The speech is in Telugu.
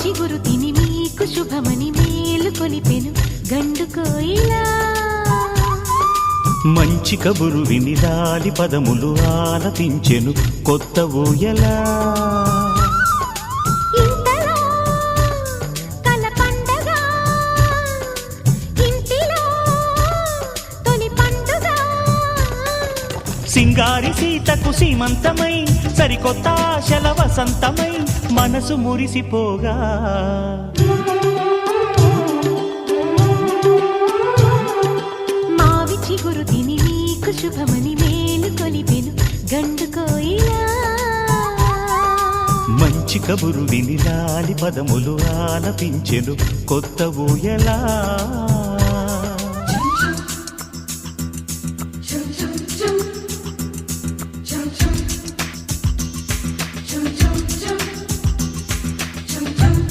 చిగురు తిని మీకు శుభమని మేలు కొలిపెను గండు కోయిలా. మంచి కబురు విని లాలి పదములు ఆలపించెను కొత్త ఊయలా. సింగారి సీతకు సీమంతమై సరికొత్త ఆశల వసంతమై మనసు మురిసిపోగా. మావి చిగురు తిని మీకు శుభమని మేలు కొలిపెను గండు కోయిలా. మంచి కబురు విని లాలి పదములు ఆలపించెను కొత్త ఊయలా.